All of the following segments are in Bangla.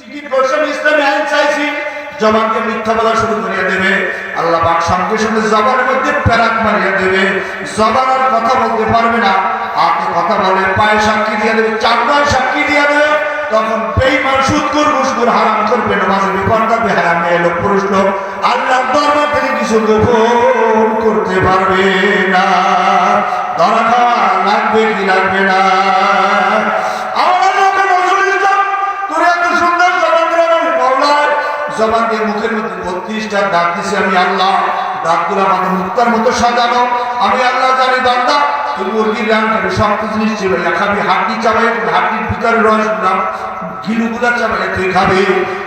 জিকির করছে, ইসলামী আইন চাইছি, জবানকে মিথ্যা বলা শুরু করিয়া দেবে। আল্লাহ পাক সঙ্গে সঙ্গে জবানের মধ্যে প্যারাক মারিয়া দেবে। জবান আর কথা বলতে পারবে না। হাতে কথা বলে, পায়ে সাক্ষী দিয়ে দেবে, চামড়ায় সাক্ষী দিয়ে দেবে। তখন বেঈমান, সুদখোর, ঘুষখোর, হারাম করবে, নামাজে বেপরদা, বেহায়া, মেয়ে লোক, পুরুষ লোক আল্লাহর দরবার থেকে কিছু গোপন করতে পারবে না। ধরা খাওয়া লাগবে কি লাগবে না? জবান দিয়ে মুখের মধ্যে 32টা দাঁত দিছি আমি আল্লাহ। দাঁতগুলো আমাদের মুক্তার মতো সাজানো। আমি আল্লাহ জানি বান্দা, তুই মুরগির রান খাবি, সব জিনিস চিবাইয়া খাবি, হাড্ডি চাবাই, হাড্ডির ভিতরে রস গিলুগুলা চাবাইয়া তুই খাবি।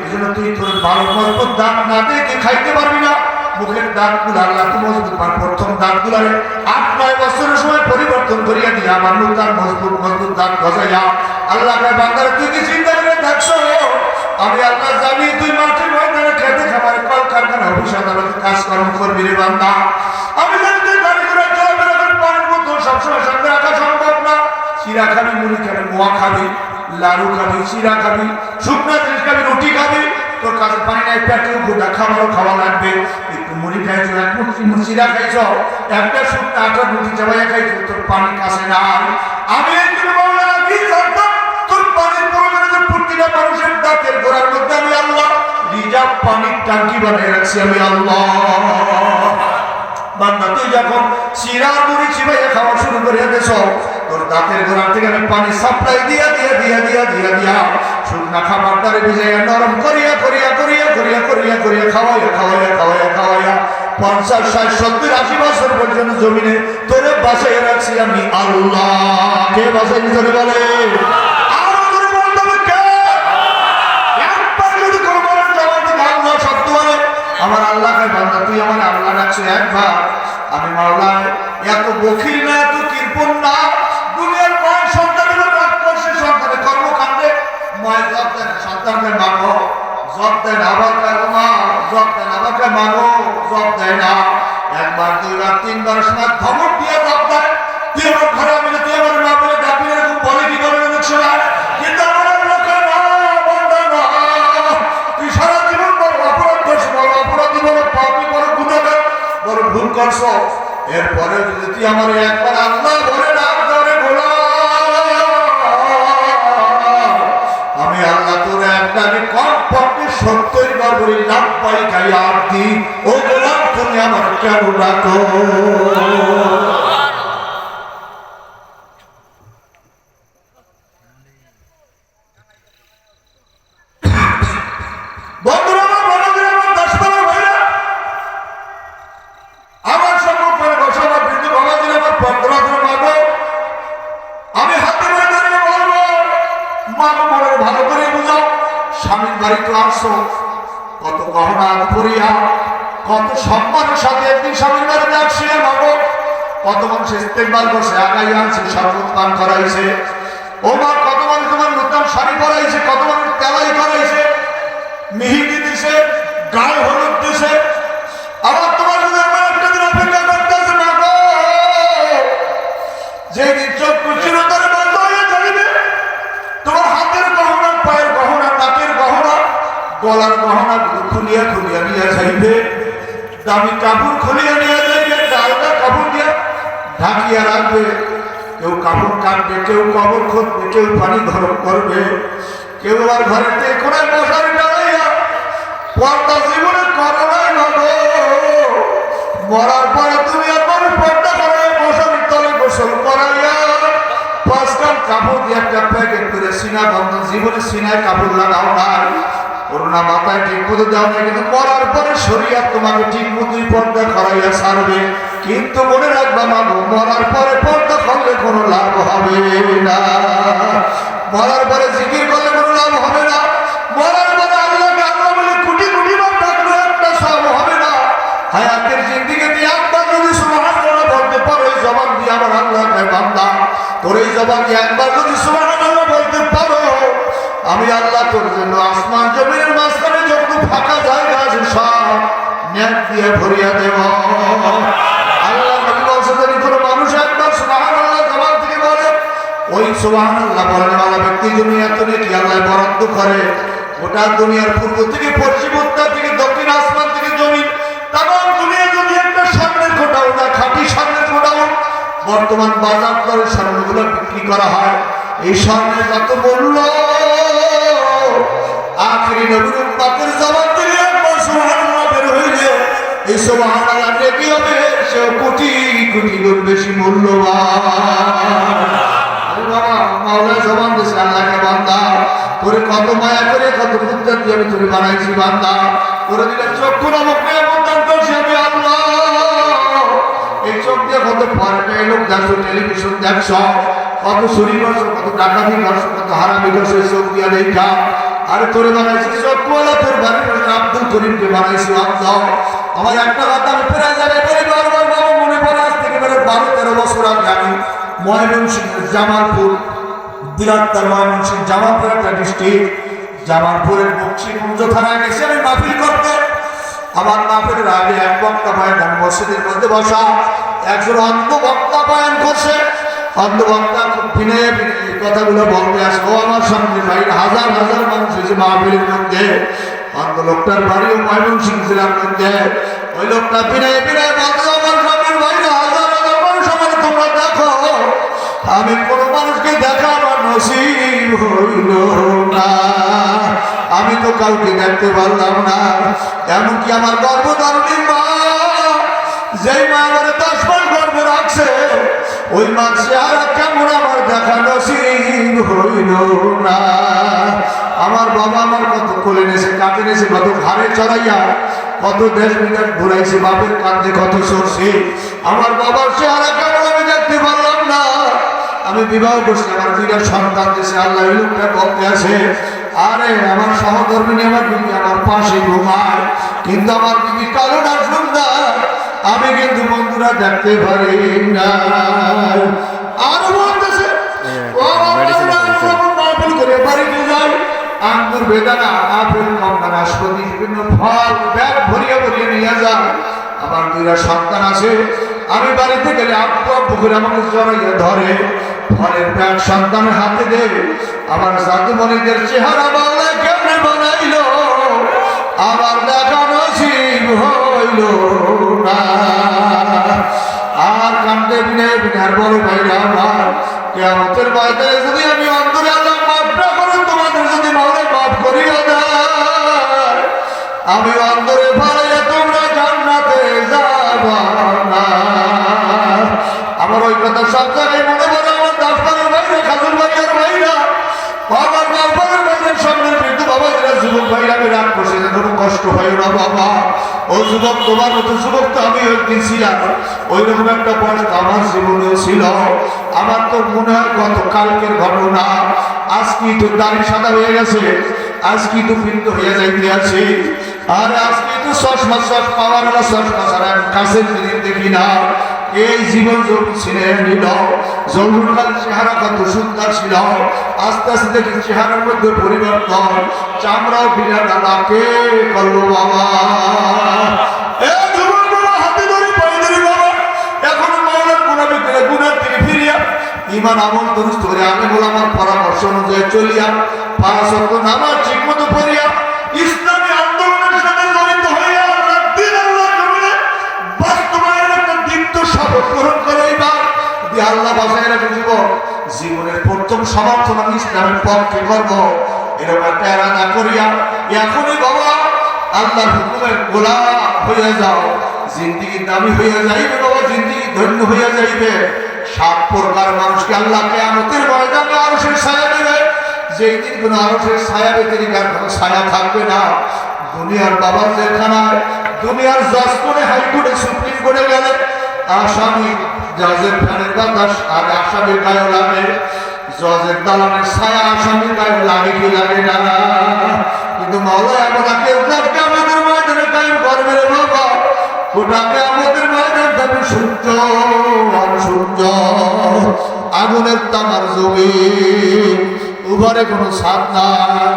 এই জন্য তুই তোর ভালো মজবুত দাঁত না দেখে খাইতে পারবি না। মুখের দাঁতগুলো আল্লাহ তো মজবুত পান। প্রথম দাঁতগুলারে 8-9 বছরের সময় পরিবর্তন করিয়া দিয়ে আমার নূতন মজবুত মজবুত দাঁত গজাইয়া আল্লাহ বান্দারে তুই কি চিন্তা করে দেখছো? আমি আল্লাহ জানি তুই মাঠের ময়দানে খেতে খামারে কলকারখানা অফিস আদালতে কাজকর্ম করবি রে বান্দা। আমি জানি তুই গাড়ি ঘোড়া চলাফেরা করে পানির বোতল সবসময় সামনে রাখা সম্ভব না। চিরা খাবি, মুড়ি খাবি, মোয়া খাবি, লাড়ু খাবি, চিরা খাবি, শুকনো জিনিস খাবি, রুটি খাবি। তোর কাছে পানি নাই, পেটে গোটা খাবারও খাওয়া লাগবে। একটু মুড়ি খাইছো, এক মুঠি চিরা খাইছো, একটা শুকনো আটা রুটি চাবাইয়া খাইছো, তোর পানি কাছে নাই। আমি একটু বললাম কি জানতাম তোর পানির প্রয়োজনে প্রতিটা মানুষের দাঁতের গোড়ার মধ্যে আমি আল্লাহ রিজার্ভ পানির ট্যাঙ্কি বানিয়ে রাখছি আমি আল্লাহ। বান্দা তুই যখন চিরা মুড়ি চিবাইয়া খাওয়া শুরু করিয়া দেছ, তোর দাঁতের গোড়া থেকে আমি পানি সাপ্লাই দিয়া দিয়া দিয়া দিয়া দিয়া দিয়া শুকনা খাবারটারে ভিজাইয়া নরম করিয়া করিয়া করিয়া করিয়া করিয়া করিয়া খাওয়াইয়া খাওয়াইয়া খাওয়াইয়া খাওয়াইয়া 50, 60, 70, 80 বছর পর্যন্ত জমিনে তোরে বাঁচাইয়া রাখছি আমি আল্লাহ। কে বাঁচাই তোরে বলে? আমার আল্লাহকে বান্দা তুই আমার আল্লাহ ডাকছো একবার। আমি মাওলা এত বখিল না, এত কৃপণ না। দুনিয়ার মায়ের সন্তানের রাগ করছে, সন্তানের কর্মকাণ্ডে মায়ের জব দেন, সন্তানকে মাগো, জব দেন আবার মা, জব দেন আমাকে মাগো, জব দেয় না। একবার, দুইবার, তিনবার সময় ধমক দিয়ে জব দেয়। তুই আমার ঘরে আমি তুই আমার মা বলে ডাকবি, এরকম বলে কি বলে দেখছো না? কিন্তু আমার আল্লাহকে না, বান্দা না, তুই সারা জীবন বড় অপরাধ করছো, বড় অপরাধী, বড় পাপী, বড় গুনাহগার, বড় ভুল করছো। এরপরে যদি তুই আমার একবার আল্লাহ বলে ডাক ধরে গোলাম, আমি আল্লাহ তোর একটাকে কমপক্ষে 70 বার বলি লাভবাই গাই আর দি, ও গোলাম তুমি আমার কেন ডাকো? কত গহনা করিয়া, কত সম্মানের সাথে একদিন স্বামীর বাড়িতে আসিয়া মাগো, কত মানুষ ইস্তেকবাল করছে, আগাই আনছে, শরবত পান করাইছে। ও মা, কত মানুষ তোমার নতুন শাড়ি পরাইছে, কত মানুষ তেলাই করাইছে, মেহেদি দিছে, গায়ে হলুদ দিছে। আবার তোমার একটা দিন অপেক্ষা করতেছে মাগো, যেদিন চোখ চিরতরে বন্ধ হয়ে যাবে, তোমার হাতের গহনা, পায়ের গহনা, নাকের গহনা, গলার গহনা খুলিয়া খুলিয়া নিয়ে যাইবে, দামি কাপড় খুলিয়া নিয়ে যাইবে, আলাদা কাপড় দিয়ে ঢাকিয়া রাখবে। কেউ কাপড় কাটবে, কেউ কবর খুঁজবে, কেউ পানি গরম করবে, কেউ আর ঘরেতে কোনায় মশারি টানাইয়া পর্দা জীবনে করো নাই মাগো। মরার পরে তুমি আমার পর্দা করে মশারির তলে গোসল করাইয়া 5 কাপ কাপড় দিয়ে একটা প্যাকেট করে সিনা বন্ধ, জীবনে সিনায় কাপড় লাগাও নাই, করোনা মাথায় ঠিক মতো দেওয়া নাই, কিন্তু মরার পরে শরীয়ত তোমাকে ঠিক মতোই পর্দা করাইয়া ছাড়বে। কিন্তু মনে রাখবা মাগো, মরার পরে পর্দা করলে কোনো লাভ হবে না, মরার পরে জিকির করলে কোনো লাভ হবে না, মরার পরে আল্লাহকে আল্লাহ বলে কোটি কোটি বার ডাকলে একটা সব হবে না। হায়াতের জিন্দেগিতে একবার যদি সুবহানাল্লাহ বলতে পারো, এই জবান দিয়ে আমার আল্লাহকে বান্দা, তোর এই জবান দিয়ে একবার যদি সুবহানাল্লাহ বলতে পারো, আমি আল্লাহ তোর জন্য আসমান জমিনের মাঝখানে যত ফাঁকা জায়গা আছে সব নেট দিয়ে ভরিয়া দেব। আল্লাহ নবী বলছেন, যদি কোনো মানুষ একবার সুবহানাল্লাহ জবান থেকে বলে, ওই সুবহানাল্লাহ বলেন ওয়ালা ব্যক্তি দুনিয়াতে কি আল্লাহ বরাদ্দ করে গোটা দুনিয়ার পূর্ব থেকে পশ্চিম, উত্তর থেকে দক্ষিণ, আসমান থেকে জমিন, তামাম দুনিয়া যদি একটা স্বর্ণের গোডাউন, খাঁটি স্বর্ণের গোডাউন, বর্তমান বাজার দরে স্বর্ণগুলো বিক্রি করা হয়, এই স্বর্ণের কত মূল্য, আখেরি নবীর উম্মতের জবান থেকে একবার সুবহানাল্লাহ বের হইলে এই সুবহানাল্লাহ কি হবে, সে কোটি কোটি গুণ বেশি মূল্যবান। আরে বাবা, মাওলা জবান দিয়েছে আল্লাহকে, বান্দা তোরে কত মায়া করে কত বুদ্ধি দিয়ে আমি তোরে বানাইছি, বান্দা তোরে দিলে চক্ষু নামক নিয়ামত দান করছি আমি আল্লাহ। এই চোখ দিয়ে কত পর্দা লোক দেখছো, টেলিভিশন দেখছো, কত চুরি করছো, কত ডাকাতি করছো, কত হারামি করছো, চোখ দিয়ে দেখা। আরে তোরে বানাইছি চক্ষুওয়ালা, তোর বাড়ির আব্দুল করিমকে বানাইছি আল্লাহ। আমার একটা কথা আমি ফেরা যাবে বারবার বাবা মনে পড়ে, আজ থেকে 12-13 বছর আগে আমি ময়মনসিংহের জামালপুর, বৃহত্তর ময়মনসিংহ জামালপুর একটা ডিস্ট্রিক্ট, জামালপুরের বক্সিগঞ্জ থানায় গেছি আমি মাহফিল করতে। আমার মাহফিলের আগে এক বক্তা বয়ান, আমি মসজিদের মধ্যে বসা, একজন অন্ধ বক্তা বয়ান করছে। অন্ধ বক্তা খুব বিনয়ে বিনয়ে কথাগুলো বলতে আসে, ও আমার সামনে ভাই, হাজার হাজার মানুষ এসে মাহফিলের মধ্যে। অন্ধ লোকটার বাড়িও ময়মনসিংহ জেলার মধ্যে। ওই লোকটা বিনয়ে বিনয়ে বলতে, আমার সামনে ভাই, হাজার হাজার মানুষ আমার তোমরা দেখো, আমি কোনো মানুষকে দেখা আমার নসিব হইল না, আমি তো কাউকে দেখতে পারলাম না। এমনকি আমার গর্ভধারণী মা, যেই মা আমার 10 মাস গর্ভে রাখছে, ওই মা চেহারা কেমন আমার দেখা নসিব হইল না। আমার বাবা আমার কত কোলে নেছে, কাঁধে নেছে, কত ঘাড়ে চড়াইয়া, কত দেশ বিদেশ ঘুরাইছে, বাপের কাঁধে কত সরছে, আমার বাবার চেহারা কেমন আমি দেখতে পারলাম না। আমি বিবাহ করছি, আমার 2টা সন্তান দিয়েছে আল্লাহ। ওই লোকটা বলতে আসে, আরে আমার সহধর্মিনী আমার বিবি আমার পাশে ঘুমায়, কিন্তু আমার বিবি কালো না সুন্দর, আমি কিন্তু বন্ধুরা দেখতে পারি না। আর বলতেছে করে বাড়িতে যাই, আঙ্গুর, বেদানা, আপেল, কমলা, নাশপাতি, বিভিন্ন ফল ব্যাগ ভরিয়ে ভরিয়ে নিয়ে যান। আমার 2টা সন্তান আছে, আমি বাড়িতে গেলে আব্বু আব্বু করে আমাকে জড়াইয়া ধরে, ফলের ব্যাগ সন্তানের হাতে দে। আমার জাদুমণিদের চেহারা বাংলা কেমনে বানাইল, আমার দেখা নসিব হইল না। আর কান্দে বিনে বিনে আর বড় ভাইরা আমার, কিয়ামতের ময়দানে যদি আমি অন্তরে আল্লাহ মাফ না করে, তোমাদের যদি মাওলা মাফ করিয়া দেয়, আমি অন্তরে ভাড়াইয়া তোমরা জান্নাতে যাবা না। আমার ওই কথা সব জায়গায় মনে পড়ে। আমার 10 ভাইরা, খাজুর ভাইয়ার ভাইরা, আমার বাবার ভাইয়ের সামনে বৃদ্ধ বাবা, যারা যুবক ভাইরা, আমি রাগ করছি, কোনো কষ্ট হয় না বাবা। ও যুবক, তোমার মতো যুবক তো আমি একদিন ছিলাম, ওই রকম একটা বয়স আমার জীবনেও ছিল। আমার তো মনে হয় গত কালকের ঘটনা, আজকে তো দাড়ি সাদা হয়ে গেছে, আজকে তো বৃদ্ধ হয়ে যাইতে আছে, আর আজকে তো চশমা পাওয়ার চশমা ছাড়া কাছের জিনিস দেখি না। এই জীবন যৌবন ছিনে নিল, যৌবনকাল চেহারা কত সুন্দর ছিল, আস্তে আস্তে দেখি চেহারার মধ্যে পরিবর্তন, চামড়াও বিনা ডালাকে করলো বাবা। হাতে ধরে পায়ে ধরে বাবা, এখন মাওলার গুনাহ করে গুনাহ থেকে ফিরিয়া ইমান আমল দুরুস্ত করে আমি বলে আমার পরামর্শ অনুযায়ী চলিয়া 5 ওয়াক্ত নামাজ ঠিক মতো পড়িয়া ইসলামী আন্দোলনের সাথে জড়িত হইয়া দিন আল্লাহর জমিনে বাস্তবায়নের একটা দীপ্ত শপথ গ্রহণ করে এবার দিয়ে আল্লাহ বাসায় রাখে জীবনের প্রথম সমর্থন আমি ইসলামের পক্ষে করবো, এরকম একটা এরাদা করিয়া এখনই বাবা আল্লাহর হুকুমের গোলাম হইয়া যাও, জিন্দিগি দামি হইয়া যাইবে বাবা, জিন্দিগি ধন্য হইয়া যাইবে। 7 প্রকার মানুষকে আল্লাহ কিয়ামতের ময়দানে আরশের ছায়া দেবে, যেই দিন কোনো আরশের ছায়া ব্যতীত আর কোনো ছায়া থাকবে না। দুনিয়ার বাবার জেলখানায়, দুনিয়ার জজ কোর্টে, হাইকোর্টে, সুপ্রিম কোর্টে গেলে আসামি জজের ফ্যানের বাতাস আর আসামির গায়ে লাগে, জজের দালানের ছায়া আসামির গায়ে লাগে কি লাগে না। কিন্তু মাওলা এমন একটা আমাদের ময়দানে কায়েম করবে রে বাবা, ওটাকে আমাদের ময়দান থাকবে সূর্য আর সূর্য, আগুনের তামার জমিন, উপরে কোনো ছাদ নাই,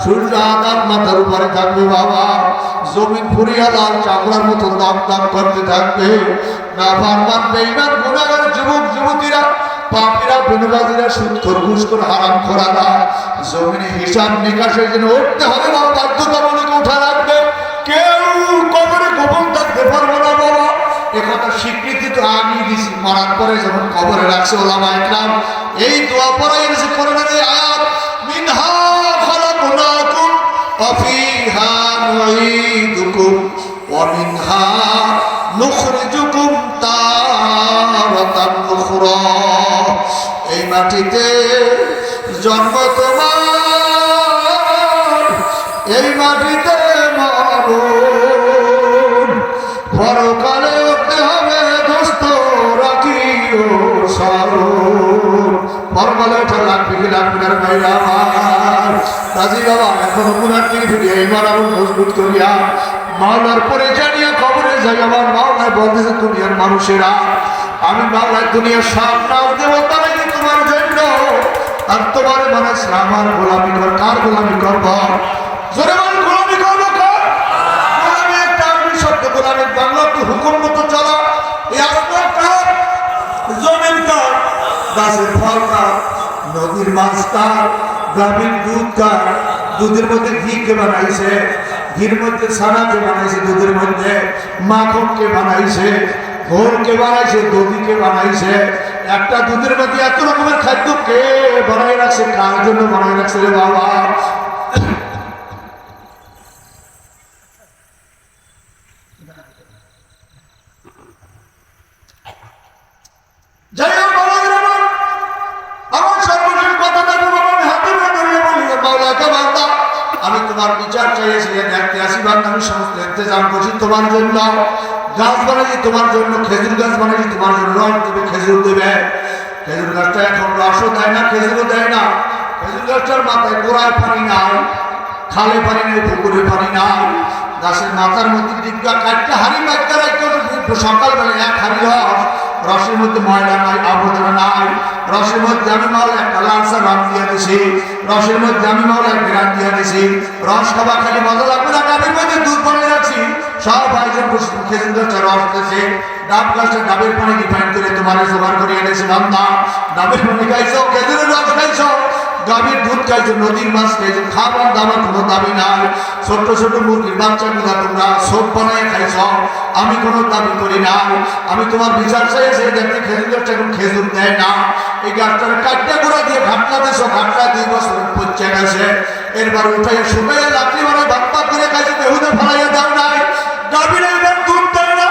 সূর্য আদার মাথার উপরে থাকবে বাবা, জমিন ফুরিয়া লাল চামড়ার মতো দাম দাম করতে থাকবে। না ফারমান বেঈমান গুনাহগার যুবক যুবতীরা পাপীরা বেনবাজিরা সুদখোর ঘুষখোর হারাম খোরারা জমিনে হিসাব নিকাশের জন্য উঠতে হবে না, বাধ্যতামূলক উঠা রাখবে। কেউ কবরে গোপন থাকতে পারবে না বাবা। একথা স্বীকৃতি তো আমি দিছি, মারার পরে যখন কবরে রাখছে ওলামা ইকরাম এই দোয়া পড়াই এনেছে কোরআনের এই আয়াত, মিনহা খালাকনাকুম ওয়া ফিহা নুঈদুকুম ওয়া মিনহা নুখরিজুকুম তারাতান উখরা। এই মাটিতে জন্ম তোমার, এই মাটিতে মরণ, পরকালে উঠতে হবে দোস্ত রাখিও স্মরণ। পরকালে ওঠা লাগবে কি লাগবে না ভাইরা আমার? রাজি বাবা এখনো গুনাহকে ফিরিয়ে এবার আবার মজবুত করিয়া মাওলার পরে জানিয়া কবরে যাই। আমার মাওলায় বলতেছে দুনিয়ার মানুষেরা আমি মাওলায় দুনিয়ার সব নাম দেব তারাই তোমার জন্য, আর তোমার মানে আমার গোলামি কর। কার গোলামি করব? জোরে বল, গোলামি করবো কার? গোলামি একটা আরবি শব্দ, গোলামির বাংলা তো হুকুম মতো চলা। এই আসমান কার? জমিন কার? গাছের ফল কার? নদীর মাছ কার? গ্রামীণ দুধ কার? দুধের মধ্যে ঘি কে বানাইছে? ঘির মধ্যে ছানা কে বানাইছে? দুধের মধ্যে মাখন কে বানাইছে? ঘোল কে বানাইছে? দধি কে বানাইছে? একটা দুধের মধ্যে এত রকমের খাদ্য কে বানাই রাখছে? কার জন্য বানাই রাখছে রে বাবা? যাই হোক বাবা, আমার সর্বশেষ কথাটা আমি হাতের ধরে বলি, মাওলাকে বান্দা আমি তোমার বিচার চাইছি, দেখতে আসি বান্দা আমি সমস্ত ইন্তজাম করছি তোমার জন্য। গাছ বানাইছি তোমার জন্য, খেজুর গাছ বানাইছি তোমার জন্য, রস দেবে, খেজুর দেবে। খেজুর গাছটা এখন রসও দেয় না, খেজুরও দেয় না। খেজুর গাছটার মাথায় গোড়ায় পানি নাই, খালে পানি নেই, পুকুরে পানি নাই। গাছের মাথার মধ্যে ডিগ্গা কাটতে হাড়ি বাচ্চা রাখতে সকালবেলা এক হাড়ি রস, রসের মধ্যে ময়লা নাই, আবর্জনা নাই। রসের মধ্যে আমি মাওলা একটা লালসা রং দিয়ে দিছি, রসের মধ্যে আমি মাওলা গ্রান দিয়ে দিছি। রস খাবার খালি মজা লাগবে না, ডাবের মধ্যে দুধ বানিয়ে রাখছি। সব ভাইজন খেজুর গাছটা রস দিয়েছে, ডাব গাছটা ডাবের পানি রিফাইন করে তোমার জোগাড় করে এনেছে বান্দা। ডাবের পানি খাইছো, খেজুরের রস খাইছো, গাভীর দুধ খাইছো, নদীর মাছ খাইছো, খাবার দাবার কোনো দাবি নাই। ছোট্ট ছোট মুরগির বাচ্চাগুলা তোমরা সব বানায় খাইছ, আমি কোনো দাবি করি নাই। আমি তোমার বিচার চাইছি, দেখতে খেজুর গাছটা এখন খেজুর দেয় না। এই গাছটার কাটটা গোড়া দিয়ে ঘাটলা দিয়েছ, ঘাটলা 2 বছর পচে গেছে। এরবার উঠাইয়া শুকাইয়া লাকড়ি বানায় ভাত পাত করে খাইছে, বেহুদে ফেলাইয়া দাও নাই। গাভীর এইবার দুধ দেয় না,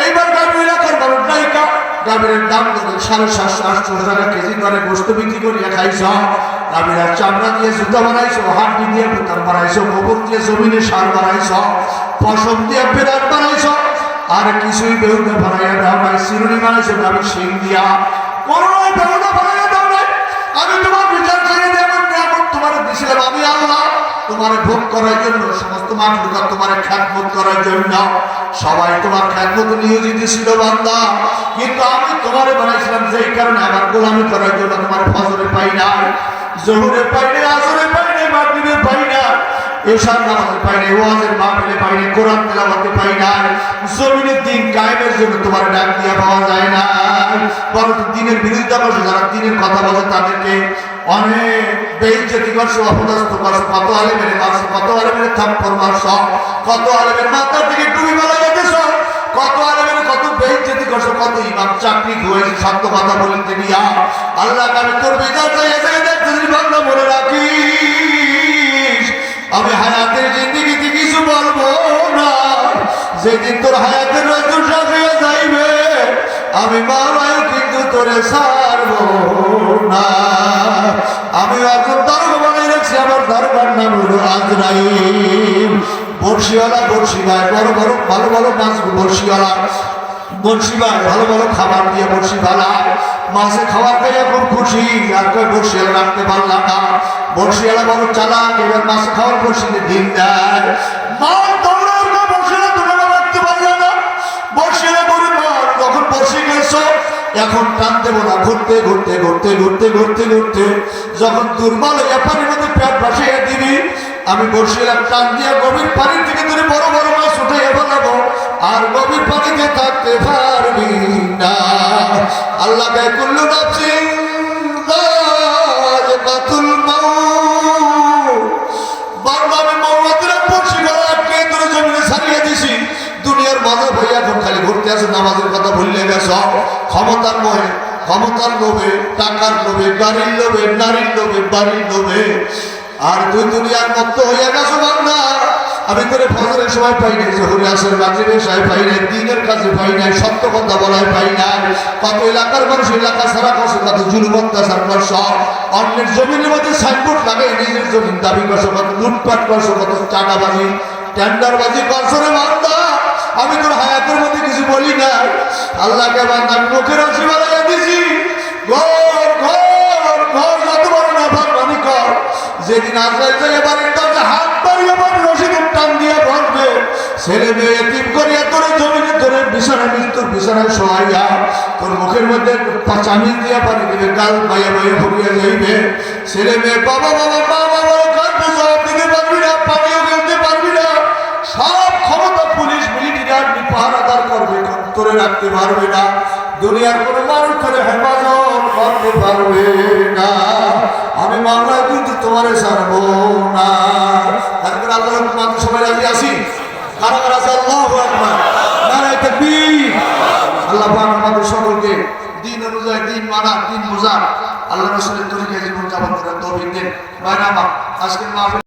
এইবার গাভীর এলাকার মানুষ নাইকা। গাভীরের দাম দেবে 750-800 টাকা কেজি করে গোস্ত বিক্রি করিয়া খাইছ। গাভীর চামড়া দিয়ে জুতা বানাইছো, হাড্ডি দিয়ে পুতার বানাইছো, গোবর দিয়ে জমিনে সার বানাইছ, পশম দিয়ে বিরাট বানাইছ, আর কিছুই বেহুদে বানাইয়া দাও নাই। চিরুনি বানাইছো গাভীর শিং দিয়া, কোনো বেহুদে বানাইয়া দাও নাই। আমি তোমার বিচার ছেড়ে দিয়ে তোমার দিছিলাম আমি আল্লাহ, তোমার ভোগ করার জন্য, সমস্ত মানুষরা তোমার খ্যাতমত করার জন্য। সবাই তোমার খ্যাতমত নিয়োজিত ছিল বান্দা, কিন্তু আমি তোমারে বানাইছিলাম যেই কারণে আমার গোলামি করার জন্য। তোমার ফজরে পাই নাই, জোহরে পাই নাই, আসরে পাই নাই, মাগরিবে পাই নাই, এশার নামাজে পাই নাই, ওয়াজের মাহফিলে পাই নাই, কোরআন তেলাওয়াতে পাই নাই। জমিনের দিন কায়েমের জন্য তোমার ডাক দিয়া পাওয়া যায় না। বরং দিনের বিরোধিতা করছো, যারা দিনের কথা বলে তাদেরকে অনেক বেইজ্জতি করছো, অপদস্থ করছো। কত আলেমের মারছো, কত আলেমের থাপ্পড় মারছো, কত আলেমের মাথার দিকে টুপি বানাইয়া দিছো, কত আলেমের কত বেইজ্জতি করছো, কত ইমাম চাকরি ধুয়েছে সত্য কথা বলতে গিয়া। আল্লাহ আমি তোর বিচার চাইছে, দেখতেছি বান্দা মনে রাখিস, আমি হায়াতের জিন্দেগিতে কিছু বলবো না। যেদিন তোর হায়াতের রজু শেষ হয়ে যাইবে, আমি মাওলায় কিন্তু তোরে ছাড়বো না। আমি এখন দরগা বানাই রাখছি, আমার দরগার নাম হলো আজরাইল। বর্ষিওয়ালা বর্ষি ভাই, বড় বড় ভালো ভালো মাছ বর্ষিওয়ালা বর্ষি ভাই, ভালো ভালো খাবার দিয়ে বর্ষি ভালায়। মাছে খাবার পেয়ে খুব খুশি, আর কয় বর্ষিওয়ালা রাখতে পারলাম না। বর্ষিওয়ালা বড় চালাক, এবার মাছ খাওয়ার বর্ষিতে ডিম দেয়। মাছ দৌড়ার না, বর্ষিওয়ালা তোমরা রাখতে পারলে না। বর্ষিওয়ালা করে মাছ যখন বর্ষি গেছো, এখন টান দেবো না, ঘুরতে ঘুরতে ঘুরতে ঘুরতে ঘুরতে ঘুরতে যখন দুর্বল হয়ে পানির মধ্যে পেট ভাসিয়ে দিবি, আমি বর্ষিয়ার টান দিয়ে গভীর পানির থেকে ধরে বড় বড় মাছ উঠে ফেলাবো, আর গভীর পানিতে থাকতে পারবি না। আল্লাহ কুল্লু নাফসিন মালাকাতুল মাউত। বান্দা আমি মওতের বসি গলা আটকে তোর জমিনে ছাড়িয়ে দিছি। দুনিয়ার মজা ভাই এখন খালি ঘুরতে আসে, নামাজের কথা ভুলে গেছ। ক্ষমতার মোহে, ক্ষমতার লোভে, টাকার লোভে, গাড়ির লোভে, নারীর লোভে, বাড়ির লোভে, আর তুই দুনিয়ার মত হইয়া গেছো বান্দা। আমি করে ফজরের সময় পাই নাই, জোহরে আসর মাগরিবের সময় পাই নাই, দিনের কাছে পাই নাই, সত্য কথা বলায় পাই নাই। কত এলাকার মানুষ এলাকা ছাড়া করছে, কত জুলুম অত্যাচার করছ, অন্যের জমিনের মধ্যে সাইনবোর্ড লাগাই নিজের জমিন দাবি করছো, কত লুটপাট করছো, কত চাঁদাবাজি টেন্ডারবাজি করছো রে বান্দা। আমি তোর হায়াতের মধ্যে কিছু বলি না। আল্লাহকে বান্দা আমি মুখের হাসি বাড়াইয়া দিছি। ঘর ঘর ঘর যত বড় না ভাগ আমি কর। যেদিন আজরাইল থেকে বাড়ির দরজা হাত বাড়িয়ে বাড়ি রশিদের টান দিয়ে বলবে, ছেলে মেয়ে এতিম করিয়া তোর জমিনে তোর বিছানা মৃত্যুর বিছানায় শোয়াইয়া তোর মুখের মধ্যে চামিচ দিয়া পানি দিবে, গাল বাইয়া বাইয়া ভরিয়া যাইবে। ছেলে মেয়ে বাবা বাবা মা বাবা কাঁদবে, জবাব দিতে পারবি না, পানিও ফেলতে পারবি না। সব ক্ষমতা পুলিশ মিলিটারি আর্মি পাহারাদার করবে, তোরে রাখতে পারবে না। দুনিয়ার কোনো মানুষ করে হেফাজত করতে পারবে না। আমি মামলায় কিন্তু তোমারে ছাড়বো না। তারপরে আল্লাহ মাত্র সবাই রাজি আসি, কারা কারা আছে আল্লাহু আকবার, নারায়ে তাকবীর। আল্লাহ পাক আমাদের সকলকে দিন অনুযায়ী দিন মানা, দিন বোঝা, আল্লাহ রাসূলের তরিকায় জীবন যাপন করার তৌফিক দেন। ভাই আমার আজকের মাহফিল